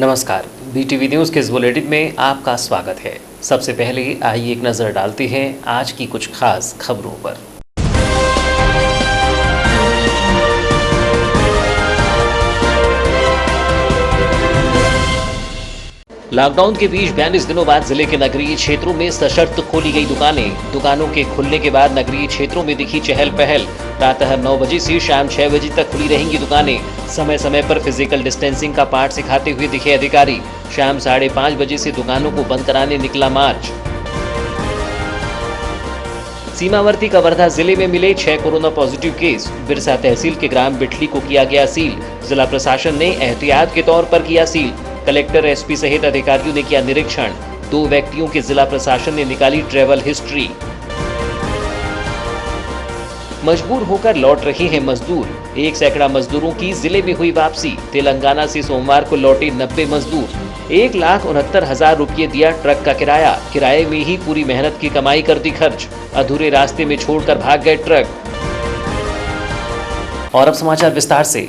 नमस्कार, BTV news के इस बुलेटिन में आपका स्वागत है। सबसे पहले आइए एक नज़र डालते हैं आज की कुछ खास खबरों पर। लॉकडाउन के बीच 42 दिनों बाद जिले के नगरीय क्षेत्रों में सशर्त खोली गई दुकानें। दुकानों के खुलने के बाद नगरीय क्षेत्रों में दिखी चहल पहल। प्रातः 9 बजे से शाम 6 बजे तक खुली रहेंगी दुकानें। समय समय पर फिजिकल डिस्टेंसिंग का पाठ सिखाते हुए दिखे अधिकारी। शाम 5:30 बजे से दुकानों को बंद कराने निकला मार्च। सीमावर्ती कवर्धा जिले में मिले 6 कोरोना पॉजिटिव केस। बिरसा तहसील के ग्राम बिठली को किया गया सील। जिला प्रशासन ने एहतियात के तौर पर किया सील। कलेक्टर, एसपी सहित अधिकारियों ने किया निरीक्षण। 2 व्यक्तियों की जिला प्रशासन ने निकाली ट्रैवल हिस्ट्री। मजबूर होकर लौट रहे हैं मजदूर। 1 सैकड़ा मजदूरों की जिले में हुई वापसी। तेलंगाना से सोमवार को लौटे 90 मजदूर। 1,69,000 रुपये दिया ट्रक का किराया। किराए में ही पूरी मेहनत की कमाई कर दी खर्च। अधूरे रास्ते में छोड़कर भाग गए ट्रक। और अब समाचार विस्तार से।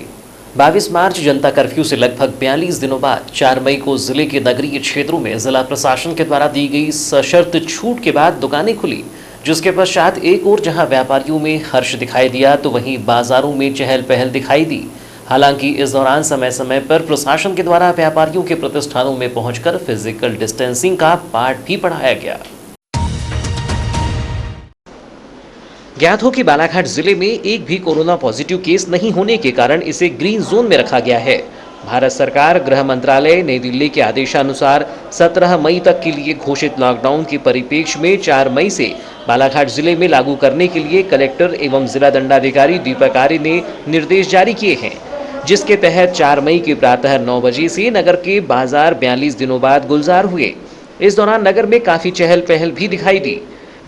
22 मार्च जनता कर्फ्यू से लगभग 42 दिनों बाद 4 मई को जिले के नगरीय क्षेत्रों में जिला प्रशासन के द्वारा दी गई सशर्त छूट के बाद दुकानें खुली, जिसके पश्चात एक ओर जहां व्यापारियों में हर्ष दिखाई दिया तो वहीं बाजारों में चहल पहल दिखाई दी। हालांकि इस दौरान समय समय पर प्रशासन के द्वारा व्यापारियों के प्रतिष्ठानों में पहुंचकर फिजिकल डिस्टेंसिंग का पाठ भी पढ़ाया गया। ज्ञात हो कि बालाघाट जिले में एक भी कोरोना पॉजिटिव केस नहीं होने के कारण इसे ग्रीन जोन में रखा गया है। भारत सरकार गृह मंत्रालय नई दिल्ली के आदेशानुसार 17 मई तक के लिए घोषित लॉकडाउन के परिप्रेक्ष्य में 4 मई से बालाघाट जिले में लागू करने के लिए कलेक्टर एवं जिला दंडाधिकारी दीपक आर्य ने निर्देश जारी किए हैं, जिसके तहत 4 मई के प्रातः 9 बजे से नगर के बाजार 42 दिनों बाद गुलजार हुए। इस दौरान नगर में काफी चहल पहल भी दिखाई दी।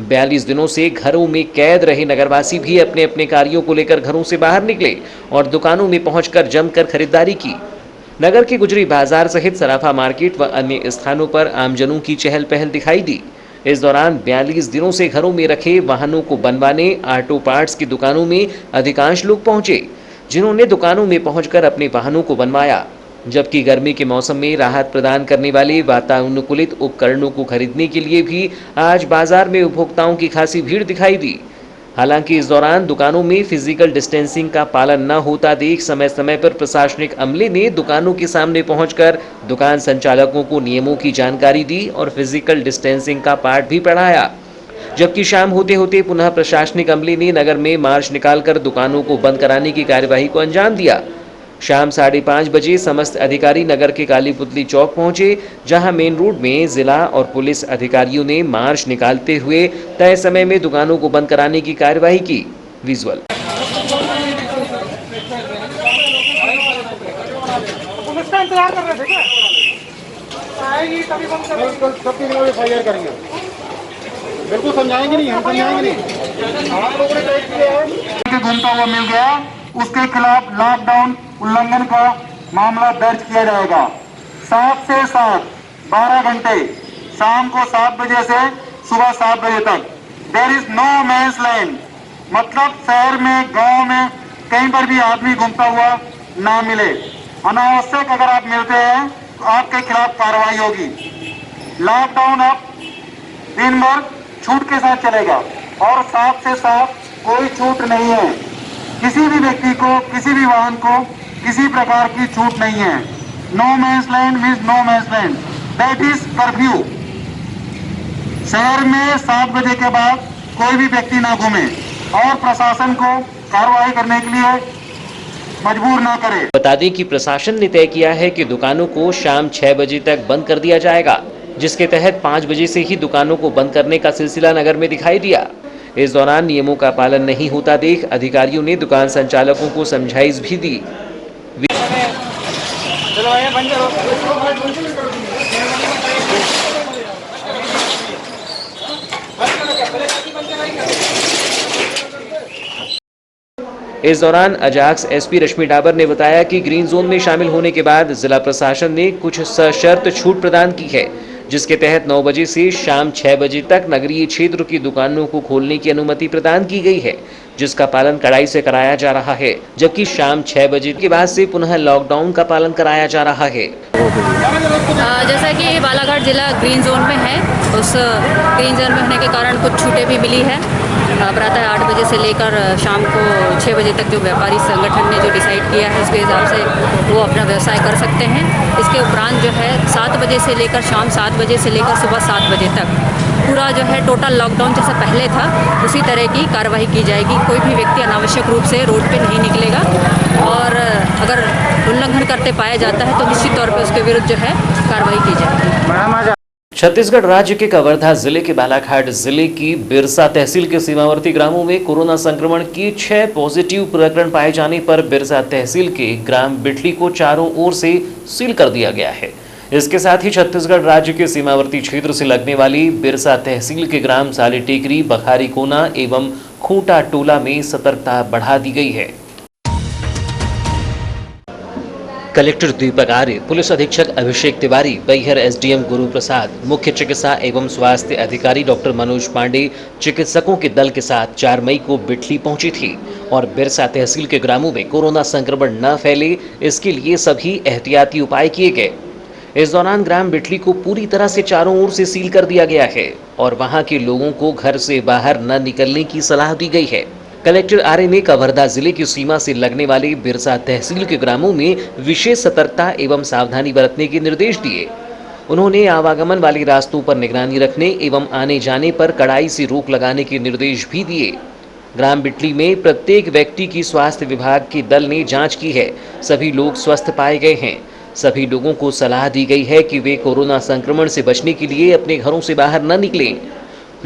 42 दिनों से घरों में कैद रहे नगरवासी भी अपने अपने कार्यों को लेकर घरों से बाहर निकले और दुकानों में पहुंचकर जमकर खरीदारी की। नगर के गुजरी बाजार सहित सराफा मार्केट व अन्य स्थानों पर आमजनों की चहल पहल दिखाई दी। इस दौरान 42 दिनों से घरों में रखे वाहनों को बनवाने ऑटो पार्ट्स की दुकानों में अधिकांश लोग पहुंचे, जिन्होंने दुकानों में पहुंचकर अपने वाहनों को बनवाया। जबकि गर्मी के मौसम में राहत प्रदान करने वाले वातानुकूलित उपकरणों को खरीदने के लिए भी आज बाजार में उपभोक्ताओं की खासी भीड़ दिखाई दी। हालांकि इस दौरान दुकानों में फिजिकल डिस्टेंसिंग का पालन न होता देख समय समय पर प्रशासनिक अमले ने दुकानों के सामने पहुंचकर दुकान संचालकों को नियमों की जानकारी दी और फिजिकल डिस्टेंसिंग का पाठ भी पढ़ाया। जबकि शाम होते होते पुनः प्रशासनिक अमले ने नगर में मार्च निकालकर दुकानों को बंद कराने की कार्यवाही को अंजाम दिया। शाम 5:30 बजे समस्त अधिकारी नगर के काली पुतली चौक पहुंचे, जहां मेन रोड में जिला और पुलिस अधिकारियों ने मार्च निकालते हुए तय समय में दुकानों को बंद कराने की कार्यवाही की। विजुअल। पुलिस का इंतजार कर रहे थे क्या? आएगी तभी बंद करेंगे। बिल्कुल समझाएंगे नहीं, हम समझाएंगे नहीं। आप लोगों ने तय किया है घूमता हुआ मिल गया, उसके खिलाफ लॉकडाउन उल्लंघन का मामला दर्ज किया जाएगा। 7 से 7 12 घंटे शाम को 7 बजे से सुबह 7 बजे तक there is no man's land, मतलब शहर में गांव में कहीं पर भी आदमी घूमता हुआ ना मिले। अनावश्यक अगर आप मिलते हैं तो आपके खिलाफ कार्रवाई होगी। लॉकडाउन अब दिन भर छूट के साथ चलेगा और 7 से 7 कोई छूट नहीं है। किसी भी व्यक्ति को, किसी भी वाहन को किसी प्रकार की छूट नहीं है। No man's land means no man's land, that is curfew. शहर में 7 बजे के बाद कोई भी व्यक्ति ना घूमे और प्रशासन को कार्रवाई करने के लिए मजबूर ना करे। बता दें कि प्रशासन ने तय किया है कि दुकानों को शाम 6 बजे तक बंद कर दिया जाएगा, जिसके तहत 5 बजे से ही दुकानों को बंद करने का सिलसिला नगर में दिखाई दिया। इस दौरान नियमों का पालन नहीं होता देख अधिकारियों ने दुकान संचालकों को समझाइश भी दी। इस दौरान अजाक्स एसपी रश्मि डाबर ने बताया कि ग्रीन जोन में शामिल होने के बाद जिला प्रशासन ने कुछ सशर्त छूट प्रदान की है, जिसके तहत 9 बजे से शाम 6 बजे तक नगरीय क्षेत्र की दुकानों को खोलने की अनुमति प्रदान की गई है, जिसका पालन कड़ाई से कराया जा रहा है, जबकि शाम 6 बजे के बाद से पुनः लॉकडाउन का पालन कराया जा रहा है। जैसा कि बालाघाट जिला ग्रीन जोन में है, उस ग्रीन जोन में होने के कारण कुछ छूटें भी मिली है। प्रातः 8 बजे से लेकर शाम को 6 बजे तक जो व्यापारी संगठन ने जो डिसाइड किया है उसके हिसाब से वो अपना व्यवसाय कर सकते हैं। इसके उपरांत जो है 7 बजे से लेकर शाम 7 बजे से लेकर सुबह 7 बजे तक पूरा जो है टोटल लॉकडाउन जैसा पहले था उसी तरह की कार्रवाई की जाएगी। कोई भी व्यक्ति अनावश्यक रूप से रोड पे नहीं निकलेगा और अगर उल्लंघन करते पाया जाता है तो निश्चित तौर पर उसके विरुद्ध जो है कार्रवाई की जाएगी। छत्तीसगढ़ राज्य के कवर्धा जिले के बालाघाट जिले की बिरसा तहसील के सीमावर्ती ग्रामों में कोरोना संक्रमण के 6 पॉजिटिव प्रकरण पाए जाने पर बिरसा तहसील के ग्राम बिठली को चारों ओर से सील कर दिया गया है। इसके साथ ही छत्तीसगढ़ राज्य के सीमावर्ती क्षेत्र से लगने वाली बिरसा तहसील के ग्राम साली टेकरी, बखारी कोना एवं खूंटा टोला में सतर्कता बढ़ा दी गई है। कलेक्टर दीपक आर्य, पुलिस अधीक्षक अभिषेक तिवारी, बैहर एसडीएम गुरु प्रसाद, मुख्य चिकित्सा एवं स्वास्थ्य अधिकारी डॉक्टर मनोज पांडे चिकित्सकों के दल के साथ 4 मई को बिठली पहुंची थी और बिरसा तहसील के ग्रामों में कोरोना संक्रमण न फैले इसके लिए सभी एहतियाती उपाय किए गए। इस दौरान ग्राम बिठली को पूरी तरह से चारों ओर से सील कर दिया गया है और वहां के लोगों को घर से बाहर न निकलने की सलाह दी गई है। कलेक्टर आर्य ने कवर्धा जिले की सीमा से लगने वाले बिरसा तहसील के ग्रामों में विशेष सतर्कता एवं सावधानी बरतने के निर्देश दिए। उन्होंने आवागमन वाले रास्तों पर निगरानी रखने एवं आने जाने पर कड़ाई से रोक लगाने के निर्देश भी दिए। ग्राम बिठली में प्रत्येक व्यक्ति की स्वास्थ्य विभाग के दल ने जांच की है। सभी लोग स्वस्थ पाए गए हैं। सभी लोगों को सलाह दी गई है कि वे कोरोना संक्रमण से बचने के लिए अपने घरों से बाहर न निकलें।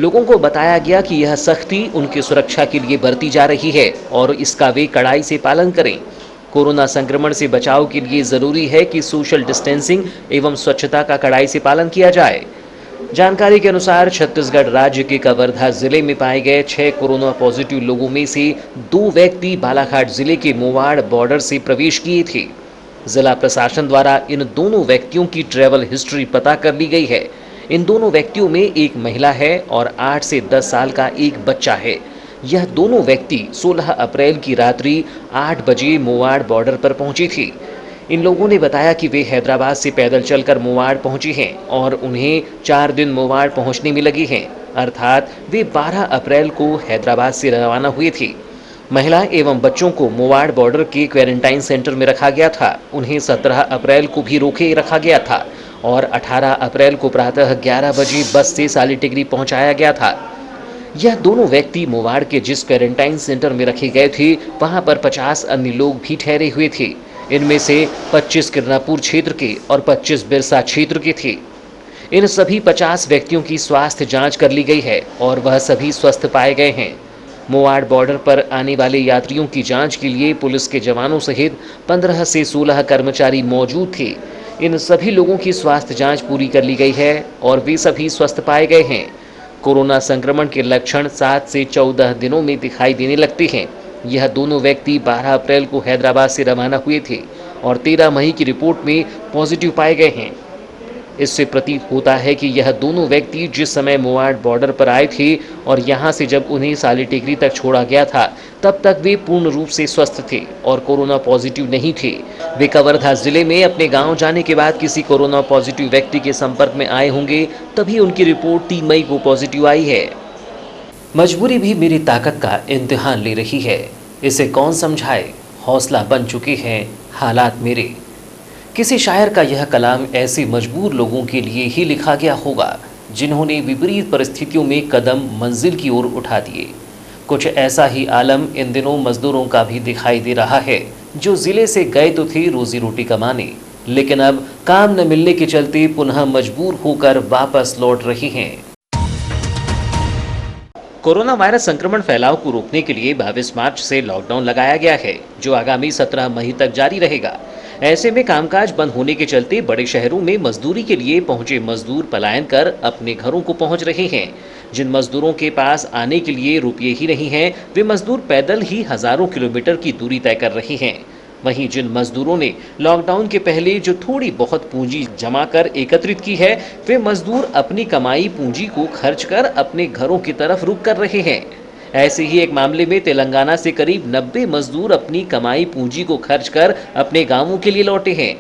लोगों को बताया गया कि यह सख्ती उनकी सुरक्षा के लिए बरती जा रही है और इसका वे कड़ाई से पालन करें। कोरोना संक्रमण से बचाव के लिए जरूरी है कि सोशल डिस्टेंसिंग एवं स्वच्छता का कड़ाई से पालन किया जाए। जानकारी के अनुसार छत्तीसगढ़ राज्य के कवर्धा जिले में पाए गए 6 कोरोना पॉजिटिव लोगों में से 2 व्यक्ति बालाघाट जिले के मोवाड़ बॉर्डर से प्रवेश किए थे। जिला प्रशासन द्वारा इन दोनों व्यक्तियों की ट्रैवल हिस्ट्री पता कर ली गई है। इन दोनों व्यक्तियों में एक महिला है और 8 से 10 साल का एक बच्चा है। यह दोनों व्यक्ति 16 अप्रैल की रात्रि 8 बजे मोवाड़ बॉर्डर पर पहुंची थी। इन लोगों ने बताया कि वे हैदराबाद से पैदल चलकर मोवाड़ पहुंचे हैं और उन्हें 4 दिन मोवाड़ पहुंचने में लगे हैं, अर्थात वे 12 अप्रैल को हैदराबाद से रवाना हुए थे। महिला एवं बच्चों को मोवाड़ बॉर्डर के क्वारंटाइन सेंटर में रखा गया था। उन्हें 17 अप्रैल को भी रोके रखा गया था और 18 अप्रैल को प्रातः 11 बजे बस से साली टेकरी पहुंचाया गया था। यह दोनों व्यक्ति मोवाड़ के जिस क्वारंटाइन सेंटर में रखे गए थे वहां पर 50 अन्य लोग भी ठहरे हुए थे। इनमें से 25 किरनापुर क्षेत्र के और 25 बिरसा क्षेत्र के थे। इन सभी 50 व्यक्तियों की स्वास्थ्य जांच कर ली गई है और वह सभी स्वस्थ पाए गए हैं। मोवाड़ बॉर्डर पर आने वाले यात्रियों की जांच के लिए पुलिस के जवानों सहित 15 से 16 कर्मचारी मौजूद थे। इन सभी लोगों की स्वास्थ्य जांच पूरी कर ली गई है और वे सभी स्वस्थ पाए गए हैं। कोरोना संक्रमण के लक्षण 7 से 14 दिनों में दिखाई देने लगते हैं। यह दोनों व्यक्ति 12 अप्रैल को हैदराबाद से रवाना हुए थे और 13 मई की रिपोर्ट में पॉजिटिव पाए गए हैं। इससे प्रतीत होता है कि यह दोनों व्यक्ति जिस समय मोवाड़ बॉर्डर पर आए थे और यहां से जब उन्हें साली टेकरी तक छोड़ा गया था तब तक वे पूर्ण रूप से स्वस्थ थे और कोरोना पॉजिटिव नहीं थे। वे कवर्धा जिले में अपने गांव जाने के बाद किसी कोरोना पॉजिटिव व्यक्ति के संपर्क में आए होंगे, तभी उनकी रिपोर्ट 3 मई को पॉजिटिव आई है। मजबूरी भी मेरी ताकत का इम्तिहान ले रही है, इसे कौन समझाए, हौसला बन चुके हैं हालात मेरे। किसी शायर का यह कलाम ऐसे मजबूर लोगों के लिए ही लिखा गया होगा जिन्होंने विपरीत परिस्थितियों में कदम मंजिल की ओर उठा दिए। कुछ ऐसा ही आलम इन दिनों मजदूरों का भी दिखाई दे रहा है, जो जिले से गए तो थे रोजी रोटी कमाने, लेकिन अब काम न मिलने के चलते पुनः मजबूर होकर वापस लौट रहे हैं। कोरोना वायरस संक्रमण फैलाव को रोकने के लिए 22 मार्च से लॉकडाउन लगाया गया है, जो आगामी 17 मई तक जारी रहेगा। ऐसे में कामकाज बंद होने के चलते बड़े शहरों में मजदूरी के लिए पहुंचे मजदूर पलायन कर अपने घरों को पहुंच रहे हैं। जिन मजदूरों के पास आने के लिए रुपये ही नहीं हैं, वे मजदूर पैदल ही हजारों किलोमीटर की दूरी तय कर रहे हैं। वहीं जिन मजदूरों ने लॉकडाउन के पहले जो थोड़ी बहुत पूंजी जमा कर एकत्रित की है, वे मजदूर अपनी कमाई पूंजी को खर्च कर अपने घरों की तरफ रुख कर रहे हैं। ऐसे ही एक मामले में तेलंगाना से करीब 90 मजदूर अपनी कमाई पूंजी को खर्च कर अपने गांवों के लिए लौटे हैं।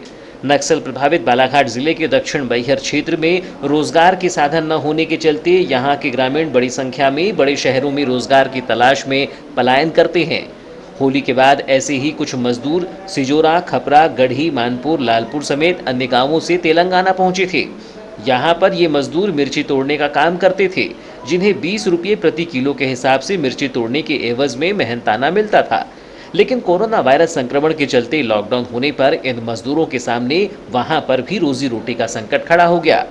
नक्सल प्रभावित बालाघाट जिले के दक्षिण बैहर क्षेत्र में रोजगार के साधन न होने के चलते यहां के ग्रामीण बड़ी संख्या में बड़े शहरों में रोजगार की तलाश में पलायन करते हैं। होली के बाद ऐसे ही कुछ मजदूर सिजोरा, खपरा, गढ़ी, मानपुर, लालपुर समेत अन्य गांवों से तेलंगाना पहुंचे थे। यहाँ पर ये मजदूर मिर्ची तोड़ने का काम करते थे, जिन्हें 20 रुपये प्रति किलो के हिसाब से मिर्ची तोड़ने के एवज में मेहनताना मिलता था। लेकिन कोरोना वायरस संक्रमण के चलते लॉकडाउन होने पर इन मजदूरों के सामने वहां पर भी रोजी रोटी का संकट खड़ा हो गया।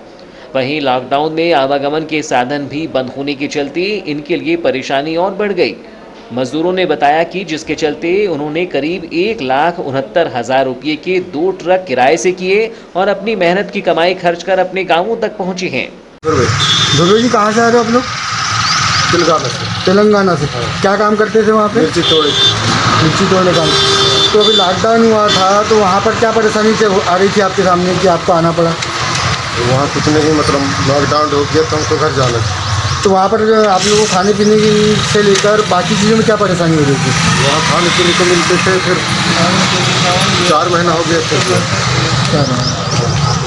वहीं लॉकडाउन में आवागमन के साधन भी बंद होने के चलते इनके लिए परेशानी और बढ़ गई। मजदूरों ने बताया कि जिसके चलते उन्होंने करीब 1,69,000 रुपये के 2 ट्रक किराए से किए और अपनी मेहनत की कमाई खर्च कर अपने गांवों तक पहुंचे हैं। ध्रुव जी कहाँ से आ रहे हो आप लोग? तेलंगाना से। क्या काम करते थे वहाँ पे? मिर्ची तोड़ने का। तो अभी लॉकडाउन हुआ था तो वहाँ पर क्या परेशानी आ रही थी आपके सामने कि आपको आना पड़ा? वहाँ कुछ नहीं, मतलब लॉकडाउन हो गया तो हमको घर जाना था। तो वहाँ पर आप लोगों को खाने पीने से लेकर बाकी चीज़ों में क्या परेशानी हो रही थी? वहाँ खाने पीने को मिलते थे, फिर 4 महीना हो गया थे।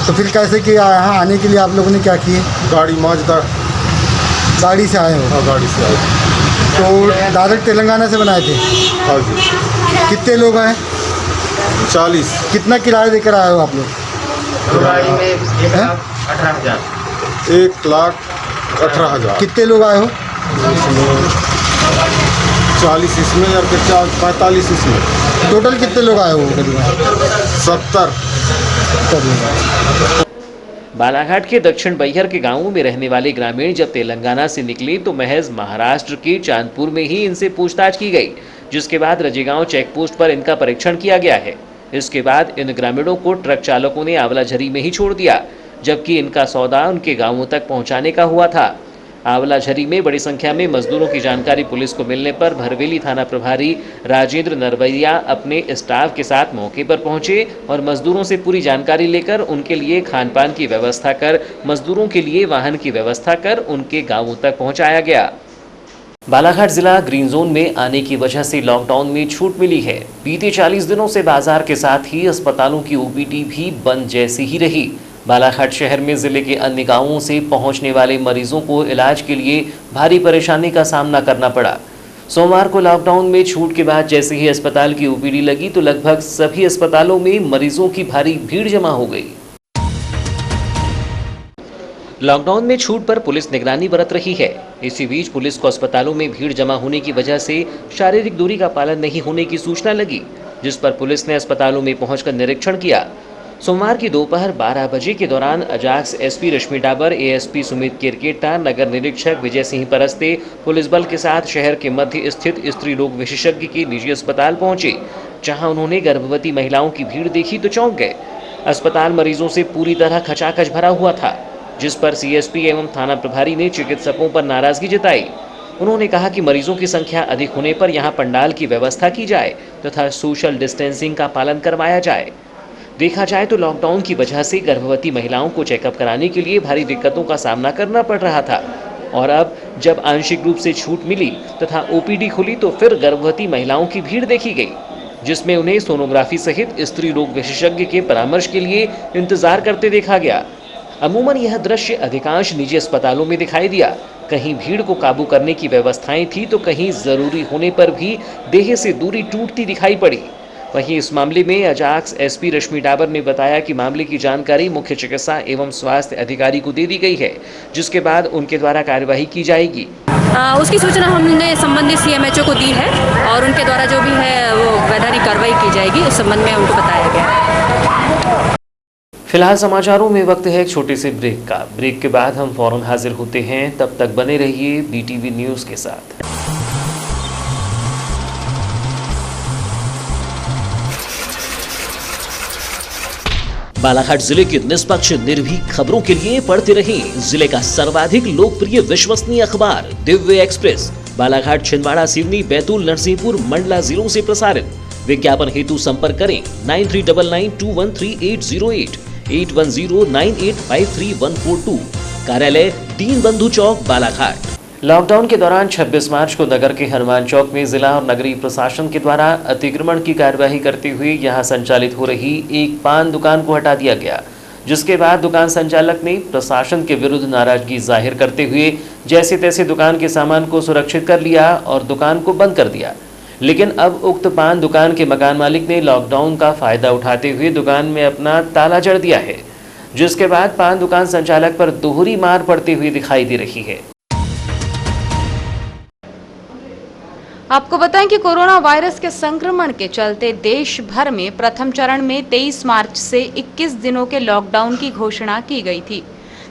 तो फिर कैसे कि यहाँ आने के लिए आप लोगों ने क्या किए? गाड़ी माजदा गाड़ी से आए हो? हाँ, गाड़ी से आए। तो डायरेक्ट तेलंगाना से बनाए थे? हाँ जी। कितने लोग आए? 40। कितना किराया देकर आए हो आप लोग? 1,18,000। कितने लोग आए हो? 40 इसमें और 45 इसमें। टोटल कितने लोग आए हो? 70। बालाघाट के दक्षिण बैहर के गांवों में रहने वाले ग्रामीण जब तेलंगाना से निकले तो महज महाराष्ट्र के चांदपुर में ही इनसे पूछताछ की गई, जिसके बाद रजेगांव चेक पोस्ट पर इनका परीक्षण किया गया है। इसके बाद इन ग्रामीणों को ट्रक चालकों ने आंवलाझरी में ही छोड़ दिया, जबकि इनका सौदा उनके गांवों तक पहुंचाने का हुआ था। आंवलाझरी में बड़ी संख्या में मजदूरों की जानकारी पुलिस को मिलने पर भरवेली थाना प्रभारी राजेंद्र नरवैया अपने स्टाफ के साथ मौके पर पहुंचे और मजदूरों से पूरी जानकारी लेकर उनके लिए खान पान की व्यवस्था कर मजदूरों के लिए वाहन की व्यवस्था कर उनके गांवों तक पहुंचाया गया। बालाघाट जिला ग्रीन जोन में आने की वजह से लॉकडाउन में छूट मिली है। बीते 40 दिनों से बाजार के साथ ही अस्पतालों की ओपीडी भी बंद जैसी ही रही। बालाघाट शहर में जिले के अन्य गांवों से पहुंचने वाले मरीजों को इलाज के लिए भारी परेशानी का सामना करना पड़ा। सोमवार को लॉकडाउन में छूट के बाद जैसे ही अस्पताल की ओपीडी लगी तो लगभग सभी अस्पतालों में मरीजों की भारी भीड़ जमा हो गई। लॉकडाउन में छूट पर पुलिस निगरानी बरत रही है। इसी बीच पुलिस को अस्पतालों में भीड़ जमा होने की वजह से शारीरिक दूरी का पालन नहीं होने की सूचना लगी, जिस पर पुलिस ने अस्पतालों में पहुंचकर निरीक्षण किया। सोमवार की दोपहर 12 बजे के दौरान अजाक्स एसपी रश्मि डाबर, एएसपी सुमित किरकेटा, नगर निरीक्षक विजय सिंह परस्ते पुलिस बल के साथ शहर के मध्य स्थित स्त्री रोग विशेषज्ञ के निजी अस्पताल पहुंचे, जहां उन्होंने गर्भवती महिलाओं की भीड़ देखी तो चौंक गए। अस्पताल मरीजों से पूरी तरह खचाखच भरा हुआ था, जिस पर सीएसपी एवं थाना प्रभारी ने चिकित्सकों पर नाराजगी जताई। उन्होंने कहा कि मरीजों की संख्या अधिक होने पर यहां पंडाल की व्यवस्था की जाए तथा सोशल डिस्टेंसिंग का पालन करवाया जाए। देखा जाए तो लॉकडाउन की वजह से गर्भवती महिलाओं को चेकअप कराने के लिए भारी दिक्कतों का सामना करना पड़ रहा था, और अब जब आंशिक रूप से छूट मिली तथा ओपीडी खुली तो फिर गर्भवती महिलाओं की भीड़ देखी गई, जिसमें उन्हें सोनोग्राफी सहित स्त्री रोग विशेषज्ञ के परामर्श के लिए इंतजार करते देखा गया। अमूमन यह दृश्य अधिकांश निजी अस्पतालों में दिखाई दिया। कहीं भीड़ को काबू करने की व्यवस्थाएं थी तो कहीं जरूरी होने पर भी देह से दूरी टूटती दिखाई पड़ी। वहीं इस मामले में अजाक्स एसपी रश्मि डाबर ने बताया कि मामले की जानकारी मुख्य चिकित्सा एवं स्वास्थ्य अधिकारी को दे दी गई है, जिसके बाद उनके द्वारा कार्यवाही की जाएगी। उसकी सूचना हमने संबंधित सीएमएचओ को दी है और उनके द्वारा जो भी है वो वैधानिक कार्रवाई की जाएगी, इस संबंध में उनको बताया गया। फिलहाल समाचारों में वक्त है एक छोटे से ब्रेक का। ब्रेक के बाद हम फौरन हाजिर होते हैं, तब तक बने रहिए बीटीवी न्यूज़ के साथ। बालाघाट जिले की निष्पक्ष निर्भीक खबरों के लिए पढ़ते रहें जिले का सर्वाधिक लोकप्रिय विश्वसनीय अखबार दिव्य एक्सप्रेस। बालाघाट, छिंदवाड़ा, सिवनी, बैतूल, नरसिंहपुर, मंडला जिलों से प्रसारित। विज्ञापन हेतु संपर्क करें 9399213808 8109853142। कार्यालय दीन बंधु चौक, बालाघाट। लॉकडाउन के दौरान 26 मार्च को नगर के हनुमान चौक में जिला और नगरीय प्रशासन के द्वारा अतिक्रमण की कार्यवाही करते हुए यहां संचालित हो रही एक पान दुकान को हटा दिया गया, जिसके बाद दुकान संचालक ने प्रशासन के विरुद्ध नाराजगी जाहिर करते हुए जैसे तैसे दुकान के सामान को सुरक्षित कर लिया और दुकान को बंद कर दिया। लेकिन अब उक्त पान दुकान के मकान मालिक ने लॉकडाउन का फायदा उठाते हुए दुकान में अपना ताला जड़ दिया है, जिसके बाद पान दुकान संचालक पर दोहरी मार पड़ती हुई दिखाई दे रही है। आपको बताएं कि कोरोना वायरस के संक्रमण के चलते देश भर में प्रथम चरण में 23 मार्च से 21 दिनों के लॉकडाउन की घोषणा की गई थी,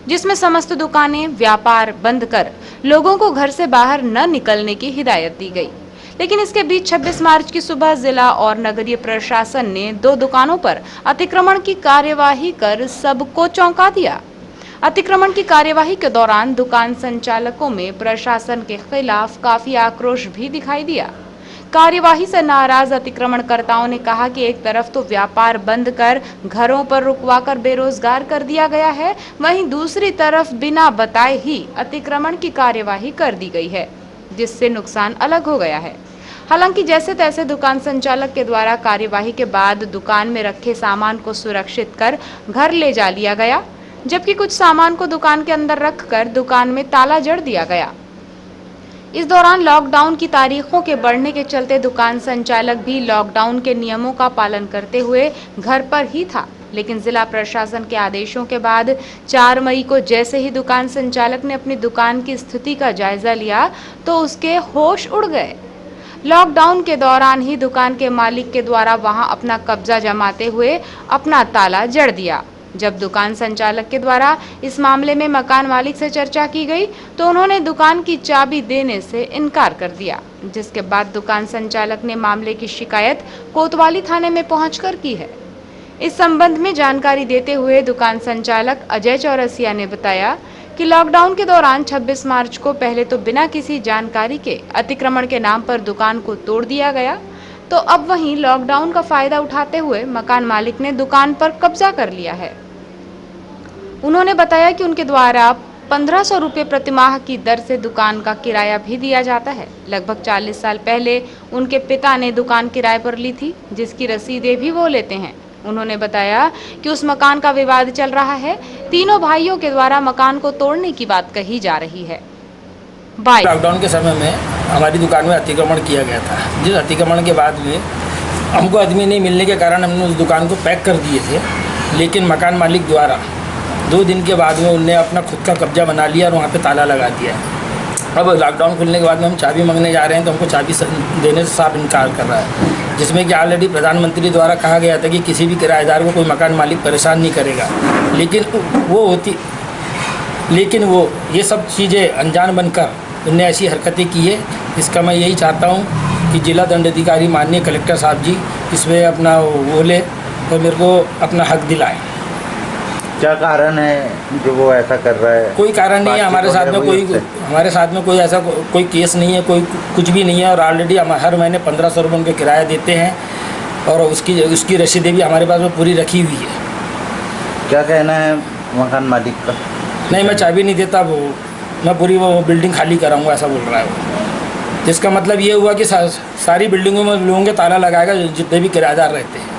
जिसमें समस्त दुकानें, व्यापार बंद कर लोगों को घर से बाहर न निकलने की हिदायत दी गई। लेकिन इसके बीच 26 मार्च की सुबह जिला और नगरीय प्रशासन ने 2 दुकानों पर अतिक्रमण की कार्यवाही कर सबको चौंका दिया। अतिक्रमण की कार्यवाही के दौरान दुकान संचालकों में प्रशासन के खिलाफ काफी आक्रोश भी दिखाई दिया। कार्यवाही से नाराज अतिक्रमणकर्ताओं ने कहा कि एक तरफ तो व्यापार बंद कर घरों पर रुकवाकर बेरोजगार कर दिया गया है, वहीं दूसरी तरफ बिना बताए ही अतिक्रमण की कार्यवाही कर दी गई है, जिससे नुकसान अलग हो गया है। हालांकि जैसे तैसे दुकान संचालक के द्वारा कार्यवाही के बाद दुकान में रखे सामान को सुरक्षित कर घर ले जा लिया गया, जबकि कुछ सामान को दुकान के अंदर रखकर दुकान में ताला जड़ दिया गया। इस दौरान लॉकडाउन की तारीखों के बढ़ने के चलते दुकान संचालक भी लॉकडाउन के नियमों का पालन करते हुए घर पर ही था, लेकिन जिला प्रशासन के आदेशों के बाद 4 मई को जैसे ही दुकान संचालक ने अपनी दुकान की स्थिति का जायजा लिया तो उसके होश उड़ गए। लॉकडाउन के दौरान ही दुकान के मालिक के द्वारा वहां अपना कब्जा जमाते हुए अपना ताला जड़ दिया। जब दुकान संचालक के द्वारा इस मामले में मकान मालिक से चर्चा की गई तो उन्होंने दुकान की चाबी देने से इनकार कर दिया, जिसके बाद दुकान संचालक ने मामले की शिकायत कोतवाली थाने में पहुंचकर की है। इस संबंध में जानकारी देते हुए दुकान संचालक अजय चौरसिया ने बताया कि लॉकडाउन के दौरान 26 मार्च को पहले तो बिना किसी जानकारी के अतिक्रमण के नाम पर दुकान को तोड़ दिया गया, तो अब वहीं लॉकडाउन का फायदा उठाते हुए मकान मालिक ने दुकान पर कब्जा कर लिया है। उन्होंने बताया कि उनके द्वारा 1500 रुपये प्रतिमाह की दर से दुकान का किराया भी दिया जाता है। लगभग 40 साल पहले उनके पिता ने दुकान किराए पर ली थी, जिसकी रसीदें भी वो लेते हैं। उन्होंने बताया कि उस मकान का विवाद चल रहा है, तीनों भाइयों के द्वारा मकान को तोड़ने की बात कही जा रही है। लॉकडाउन के समय में हमारी दुकान में अतिक्रमण किया गया था, जिस अतिक्रमण के बाद में हमको आदमी नहीं मिलने के कारण हमने उस दुकान को पैक कर दिए थे, लेकिन मकान मालिक द्वारा 2 दिन के बाद में उनने अपना खुद का कब्जा बना लिया और वहाँ पे ताला लगा दिया। अब लॉकडाउन खुलने के बाद में हम चाबी मांगने जा रहे हैं तो हमको चाबी देने से साफ इनकार कर रहा है, जिसमें कि ऑलरेडी प्रधानमंत्री द्वारा कहा गया था कि किसी भी किराएदार को कोई मकान मालिक परेशान नहीं करेगा, लेकिन वो ये सब चीज़ें अनजान बनकर उनने ऐसी हरकतें की है। इसका मैं यही चाहता हूँ कि जिला दंडाधिकारी माननीय कलेक्टर साहब जी इसमें अपना वो ले और मेरे को अपना हक दिलाए। क्या कारण है जो वो ऐसा कर रहा है? कोई कारण नहीं है, हमारे साथ में कोई ऐसा कोई केस नहीं है, कोई कुछ भी नहीं है। और ऑलरेडी हम हर महीने 1500 रुपये उनके किराया देते हैं और उसकी रसीदें भी हमारे पास में पूरी रखी हुई है। क्या कहना है मकान मालिक का? नहीं, मैं चाबी नहीं देता, मैं पूरी वो बिल्डिंग खाली कराऊंगा, ऐसा बोल रहा है वो। जिसका मतलब ये हुआ कि सारी बिल्डिंगों में लोगों के ताला लगाएगा जितने भी किराएदार रहते हैं।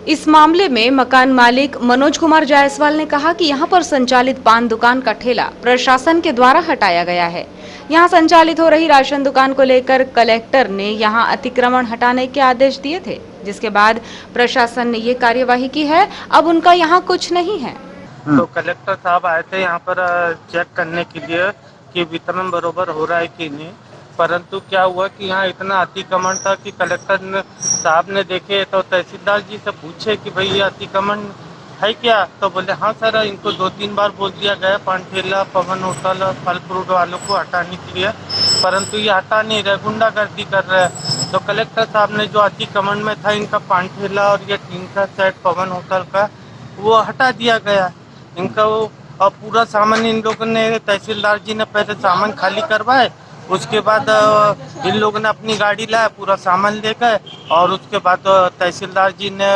इस मामले में मकान मालिक मनोज कुमार जायसवाल ने कहा कि यहां पर संचालित पान दुकान का ठेला प्रशासन के द्वारा हटाया गया है। यहां संचालित हो रही राशन दुकान को लेकर कलेक्टर ने यहां अतिक्रमण हटाने के आदेश दिए थे, जिसके बाद प्रशासन ने ये कार्यवाही की है। अब उनका यहां कुछ नहीं है। तो कलेक्टर साहब आए थे यहाँ पर चेक करने के लिए कि वितरण बरोबर हो रहा है कि नहीं, परंतु क्या हुआ कि यहाँ इतना अतिक्रमण था कि कलेक्टर साहब ने देखे तो तहसीलदार जी से पूछे कि भाई ये अतिक्रमण है क्या, तो बोले हाँ सर, इनको 2-3 बार बोल दिया गया पान ठेला, पवन होटल, फल फ्रूट वालों को हटाने के लिए, परंतु ये हटा नहीं रहे, गुंडागर्दी कर रहे हैं। तो कलेक्टर साहब ने जो अतिक्रमण में था इनका पान ठेला और ये टीन का सेट पवन होटल का वो हटा दिया गया इनका वो, और पूरा सामान इन लोगों ने, तहसीलदार जी ने पहले सामान खाली करवाए, उसके बाद इन लोगों ने अपनी गाड़ी लाया पूरा सामान लेकर, और उसके बाद तहसीलदार जी ने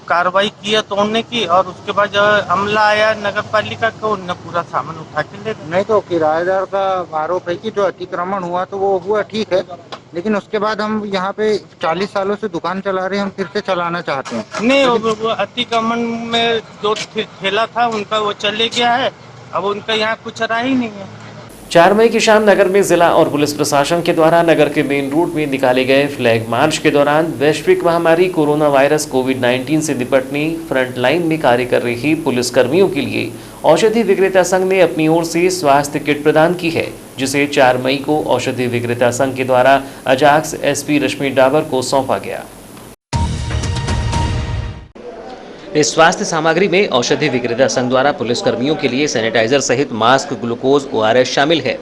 कार्रवाई की है तोड़ने की, और उसके बाद जब अमला आया नगर पालिका का, उनने पूरा सामान उठा के ले गए। नहीं तो किराएदार का आरोप है कि जो अतिक्रमण हुआ तो वो हुआ ठीक है, लेकिन उसके बाद हम यहाँ पे 40 सालों से दुकान चला रहे हैं, हम फिर से चलाना चाहते हैं। नहीं, वो अतिक्रमण में जो ठेला था उनका वो चले गया है, अब उनका यहाँ कुछ रहा ही नहीं है। 4 मई की शाम नगर में जिला और पुलिस प्रशासन के द्वारा नगर के मेन रोड में निकाले गए फ्लैग मार्च के दौरान वैश्विक महामारी कोरोना वायरस कोविड-19 से निपटने फ्रंट लाइन में कार्य कर रही पुलिसकर्मियों के लिए औषधि विक्रेता संघ ने अपनी ओर से स्वास्थ्य किट प्रदान की है, जिसे 4 मई को औषधि विक्रेता संघ के द्वारा अजाक्स एसपी रश्मि डाबर को सौंपा गया। इस स्वास्थ्य सामग्री में औषधि विक्रेता संघ द्वारा पुलिसकर्मियों के लिए सैनिटाइजर सहित मास्क, ग्लूकोज, ORS शामिल है।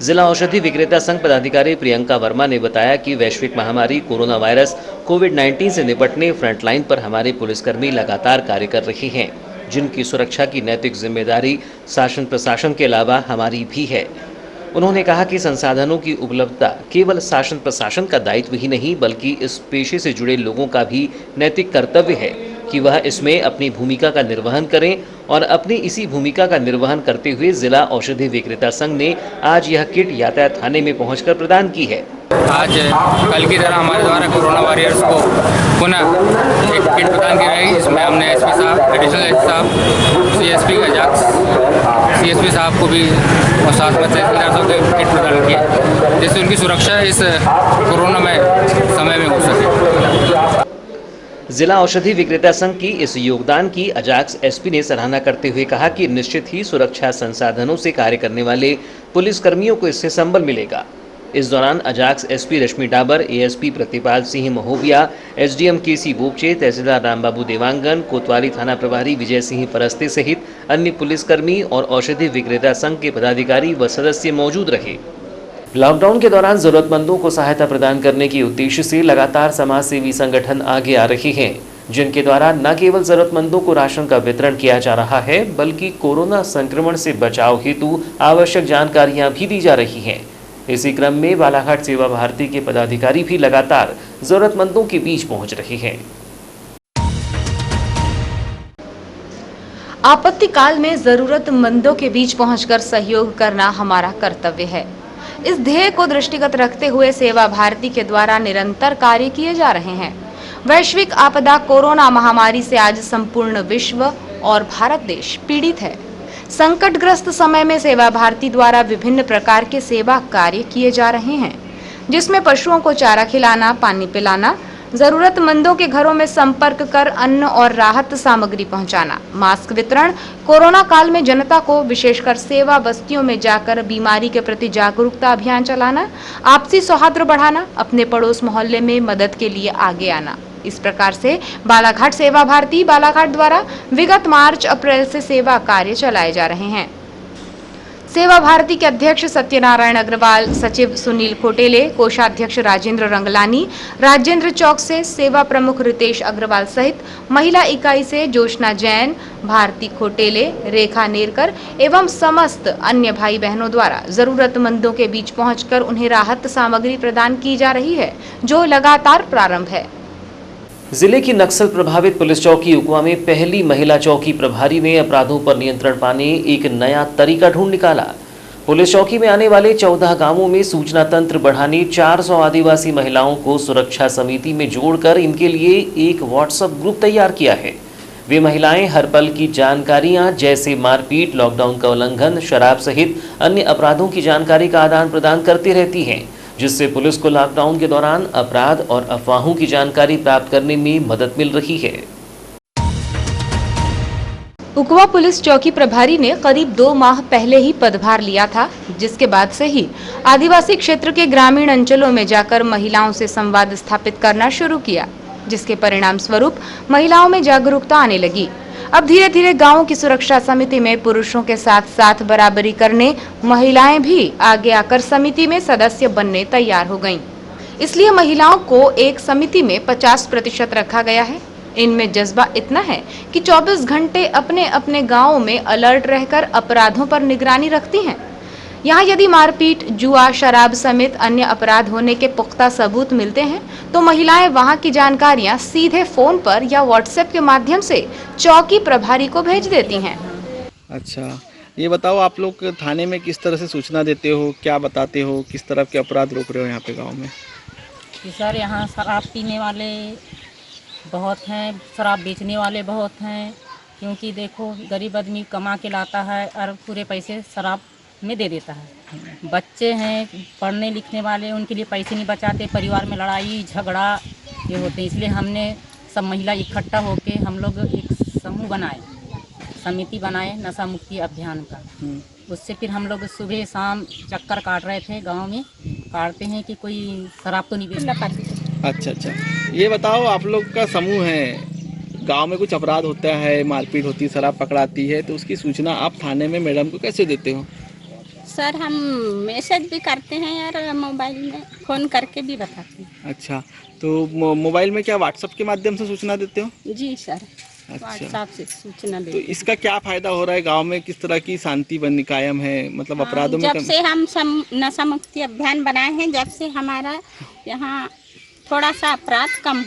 जिला औषधि विक्रेता संघ पदाधिकारी प्रियंका वर्मा ने बताया कि वैश्विक महामारी कोरोना वायरस कोविड-19 से निपटने फ्रंटलाइन पर हमारे पुलिसकर्मी लगातार कार्य कर रहे हैं, जिनकी सुरक्षा की नैतिक जिम्मेदारी शासन प्रशासन के अलावा हमारी भी है। उन्होंने कहा कि संसाधनों की उपलब्धता केवल शासन प्रशासन का दायित्व ही नहीं, बल्कि इस पेशे से जुड़े लोगों का भी नैतिक कर्तव्य है कि वह इसमें अपनी भूमिका का निर्वहन करें, और अपनी इसी भूमिका का निर्वहन करते हुए जिला औषधि विक्रेता संघ ने आज यह किट यातायात थाने में पहुंचकर प्रदान की है। आज कल की तरह हमारे द्वारा कोरोना वॉरियर्स को पुनः एक किट प्रदान की गई, इसमें हमने एसपी साहब, एडिशनल एसपी साहब, सीएसपी अजाक्स सीएसपी साहब को भी और साथ में तहसीलदार साहब को किट प्रदान किए, जिससे उनकी सुरक्षा इस कोरोना में समय में हो सके। जिला औषधि विक्रेता संघ की इस योगदान की अजाक्स एसपी ने सराहना करते हुए कहा कि निश्चित ही सुरक्षा संसाधनों से कार्य करने वाले पुलिसकर्मियों को इससे संबल मिलेगा। इस दौरान अजाक्स एसपी रश्मि डाबर, एएसपी प्रतिपाल सिंह महोबिया, एसडीएम केसी बोपचे, तहसीलदार रामबाबू देवांगन, कोतवाली थाना प्रभारी विजय सिंह परस्ते सहित अन्य पुलिसकर्मी और औषधि विक्रेता संघ के पदाधिकारी व सदस्य मौजूद रहे। लॉकडाउन के दौरान जरूरतमंदों को सहायता प्रदान करने के उद्देश्य से लगातार समाज सेवी संगठन आगे आ रहे हैं, जिनके द्वारा न केवल जरूरतमंदों को राशन का वितरण किया जा रहा है, बल्कि कोरोना संक्रमण से बचाव हेतु आवश्यक जानकारियां भी दी जा रही हैं। इसी क्रम में बालाघाट सेवा भारती के पदाधिकारी भी लगातार जरूरतमंदों के बीच पहुंच रहे हैं। आपत्ति काल में जरूरतमंदों के बीच पहुंचकर सहयोग करना हमारा कर्तव्य है। इस ध्येय को दृष्टिगत रखते हुए सेवा भारती के द्वारा निरंतर कार्य किए जा रहे हैं। वैश्विक आपदा कोरोना महामारी से आज संपूर्ण विश्व और भारत देश पीड़ित है। संकटग्रस्त समय में सेवा भारती द्वारा विभिन्न प्रकार के सेवा कार्य किए जा रहे हैं, जिसमें पशुओं को चारा खिलाना, पानी पिलाना, जरूरतमंदों के घरों में संपर्क कर अन्न और राहत सामग्री पहुंचाना, मास्क वितरण, कोरोना काल में जनता को विशेषकर सेवा बस्तियों में जाकर बीमारी के प्रति जागरूकता अभियान चलाना, आपसी सौहार्द बढ़ाना, अपने पड़ोस मोहल्ले में मदद के लिए आगे आना। इस प्रकार से बालाघाट सेवा भारती बालाघाट द्वारा विगत मार्च अप्रैल से सेवा कार्य चलाए जा रहे हैं। सेवा भारती के अध्यक्ष सत्यनारायण अग्रवाल, सचिव सुनील खोटेले, कोषाध्यक्ष राजेंद्र रंगलानी, राजेंद्र चौक से सेवा प्रमुख रितेश अग्रवाल सहित महिला इकाई से जोशना जैन, भारती खोटेले, रेखा नेरकर एवं समस्त अन्य भाई बहनों द्वारा जरूरतमंदों के बीच पहुंचकर उन्हें राहत सामग्री प्रदान की जा रही है, जो लगातार प्रारंभ है। जिले की नक्सल प्रभावित पुलिस चौकी उकवा में पहली महिला चौकी प्रभारी ने अपराधों पर नियंत्रण पाने एक नया तरीका ढूंढ निकाला। पुलिस चौकी में आने वाले 14 गांवों में सूचना तंत्र बढ़ाने 400 आदिवासी महिलाओं को सुरक्षा समिति में जोड़कर इनके लिए एक व्हाट्सएप ग्रुप तैयार किया है। वे महिलाएं हर पल की जानकारियां जैसे मारपीट, लॉकडाउन का उल्लंघन, शराब सहित अन्य अपराधों की जानकारी का आदान प्रदान करती रहती हैं, जिससे पुलिस को लॉकडाउन के दौरान अपराध और अफवाहों की जानकारी प्राप्त करने में मदद मिल रही है। उकवा पुलिस चौकी प्रभारी ने करीब 2 माह पहले ही पदभार लिया था, जिसके बाद से ही आदिवासी क्षेत्र के ग्रामीण अंचलों में जाकर महिलाओं से संवाद स्थापित करना शुरू किया, जिसके परिणाम स्वरूप महिलाओं में जागरूकता आने लगी। अब धीरे धीरे गांवों की सुरक्षा समिति में पुरुषों के साथ साथ बराबरी करने महिलाएं भी आगे आकर समिति में सदस्य बनने तैयार हो गईं। इसलिए महिलाओं को एक समिति में 50% रखा गया है। इनमें जज्बा इतना है कि 24 घंटे अपने अपने गांवों में अलर्ट रहकर अपराधों पर निगरानी रखती हैं। यहाँ यदि मारपीट, जुआ, शराब समेत अन्य अपराध होने के पुख्ता सबूत मिलते हैं तो महिलाएं वहां की जानकारियां सीधे फोन पर या व्हाट्सएप के माध्यम से चौकी प्रभारी को भेज देती हैं। अच्छा, ये बताओ आप लोग थाने में किस तरह से सूचना देते हो, क्या बताते हो, किस तरह के अपराध रोक रहे हो यहाँ पे गांव में? कि सर यहाँ शराब पीने वाले बहुत हैं, शराब बेचने वाले बहुत हैं, क्योंकि देखो गरीब आदमी कमा के लाता है और पूरे पैसे शराब में दे देता है। बच्चे हैं पढ़ने लिखने वाले, उनके लिए पैसे नहीं बचाते, परिवार में लड़ाई झगड़ा ये होते हैं। इसलिए हमने सब महिला इकट्ठा होके हम लोग एक समूह बनाए, समिति बनाए नशा मुक्ति अभियान का। उससे फिर हम लोग सुबह शाम चक्कर काट रहे थे गांव में, काटते हैं कि कोई शराब तो नहीं बेचता। अच्छा, ये बताओ आप लोग का समूह है, गांव में कुछ अपराध होता है, मारपीट होती है, शराब पकड़ाती है, तो उसकी सूचना आप थाने में मैडम को कैसे देते हो? सर हम मैसेज भी करते हैं यार, मोबाइल में फ़ोन करके भी बताते हैं। अच्छा, तो मोबाइल में क्या व्हाट्सएप के माध्यम से सूचना देते हो? जी सर, अच्छा, व्हाट्सएप से सूचना तो देते हैं। इसका क्या फायदा हो रहा है गांव में? किस तरह की शांति बनी कायम है, मतलब अपराधों में जब से हम नशा मुक्ति अभियान बनाए हैं, जब से हमारा यहाँ थोड़ा सा अपराध कम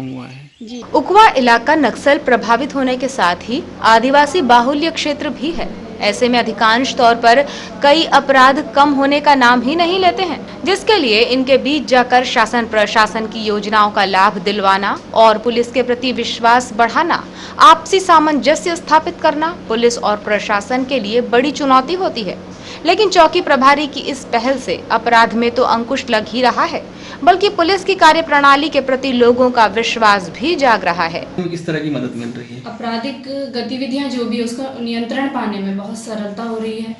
हुआ है जी। उकवा इलाका नक्सल प्रभावित होने के साथ ही आदिवासी बाहुल्य क्षेत्र भी है। ऐसे में अधिकांश तौर पर कई अपराध कम होने का नाम ही नहीं लेते हैं, जिसके लिए इनके बीच जाकर शासन प्रशासन की योजनाओं का लाभ दिलवाना और पुलिस के प्रति विश्वास बढ़ाना, आपसी सामंजस्य स्थापित करना पुलिस और प्रशासन के लिए बड़ी चुनौती होती है। लेकिन चौकी प्रभारी की इस पहल से अपराध में तो अंकुश लग ही रहा है, बल्कि पुलिस की कार्यप्रणाली के प्रति लोगों का विश्वास भी जाग रहा है। किस तरह की मदद मिल रही है? आपराधिक गतिविधियां जो भी उसका नियंत्रण पाने में बहुत सरलता हो रही है।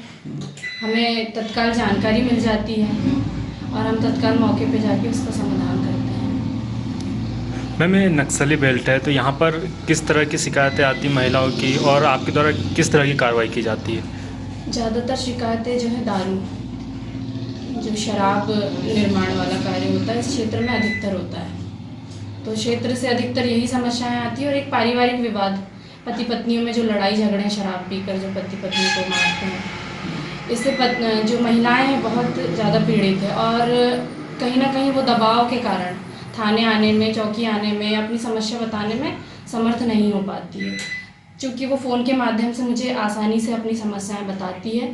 हमें तत्काल जानकारी मिल जाती है और हम तत्काल मौके पे जाके उसका समाधान करते हैं। मैम ये नक्सली बेल्ट है, तो यहाँ पर किस तरह की शिकायतें आती महिलाओं की और आपके द्वारा किस तरह की कार्रवाई की जाती है? ज़्यादातर शिकायतें जो है दारू, जो शराब निर्माण वाला कार्य होता है इस क्षेत्र में अधिकतर होता है। तो क्षेत्र से अधिकतर यही समस्याएं आती है और एक पारिवारिक विवाद, पति पत्नियों में जो लड़ाई झगड़े शराब पीकर जो पति पत्नी को मारते हैं, इससे जो महिलाएं हैं बहुत ज़्यादा पीड़ित है और कहीं ना कहीं वो दबाव के कारण थाने आने में, चौकी आने में, अपनी समस्या बताने में समर्थ नहीं हो पाती है। चूँकि वो फ़ोन के माध्यम से मुझे आसानी से अपनी समस्याएं बताती है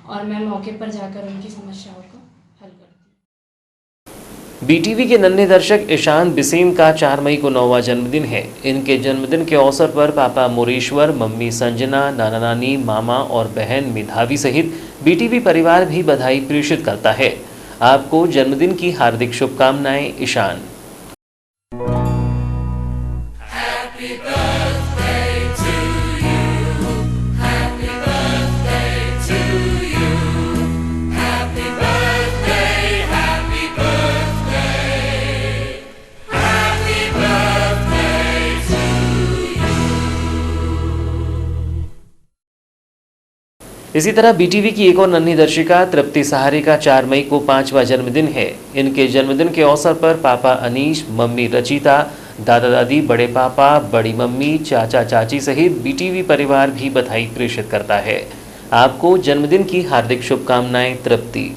और मैं मौके पर जाकर उनकी समस्याओं को हल करती हूँ। बीटीवी के नन्हे दर्शक ईशान बिसेन का 4 मई को 9वां जन्मदिन है। इनके जन्मदिन के अवसर पर पापा मोरेश्वर, मम्मी संजना, नाना नानी, मामा और बहन मिधावी सहित बीटीवी परिवार भी बधाई प्रेषित करता है। आपको जन्मदिन की हार्दिक शुभकामनाएं ईशान। इसी तरह बीटीवी की एक और नन्ही दर्शिका तृप्ति सहारे का 4 मई को 5वां जन्मदिन है। इनके जन्मदिन के अवसर पर पापा अनीश, मम्मी रचिता, दादा दादी, बड़े पापा, बड़ी मम्मी, चाचा चाची सहित बीटीवी परिवार भी बधाई प्रेषित करता है। आपको जन्मदिन की हार्दिक शुभकामनाएं तृप्ति।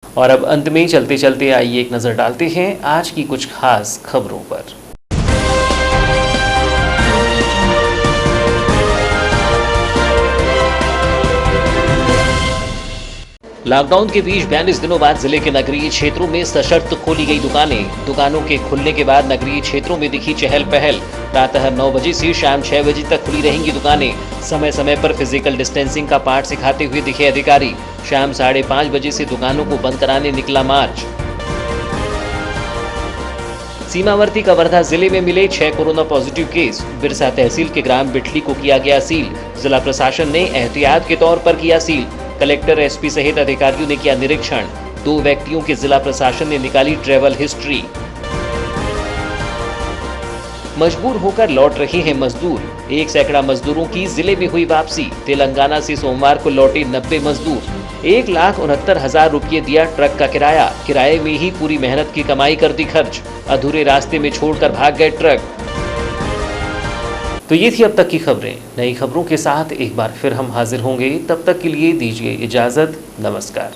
और अब अंत में चलते चलते आइए एक नजर डालते हैं आज की कुछ खास खबरों पर। लॉकडाउन के बीच 42 दिनों बाद जिले के नगरीय क्षेत्रों में सशर्त खोली गई दुकानें। दुकानों के खुलने के बाद नगरीय क्षेत्रों में दिखी चहल पहल। प्रातः 9 बजे से शाम 6 बजे तक खुली रहेंगी दुकानें। समय समय पर फिजिकल डिस्टेंसिंग का पाठ सिखाते हुए दिखे अधिकारी। शाम 5:30 बजे से दुकानों को बंद कराने निकला मार्च। सीमावर्ती कवर्धा जिले में मिले 6 कोरोना पॉजिटिव केस। बिरसा तहसील के ग्राम बिठली को किया गया सील। जिला प्रशासन ने एहतियात के तौर पर किया सील। कलेक्टर, एसपी सहित अधिकारियों ने किया निरीक्षण। 2 व्यक्तियों की जिला प्रशासन ने निकाली ट्रैवल हिस्ट्री। मजबूर होकर लौट रहे हैं मजदूर। 1 सैकड़ा मजदूरों की जिले में हुई वापसी। तेलंगाना से सोमवार को लौटे 90 मजदूर। 1,69,000 रुपये दिया ट्रक का किराया। किराए में ही पूरी मेहनत की कमाई कर दी खर्च। अधूरे रास्ते में छोड़कर भाग गए ट्रक। तो ये थी अब तक की खबरें। नई खबरों के साथ एक बार फिर हम हाजिर होंगे। तब तक के लिए दीजिए इजाजत। नमस्कार।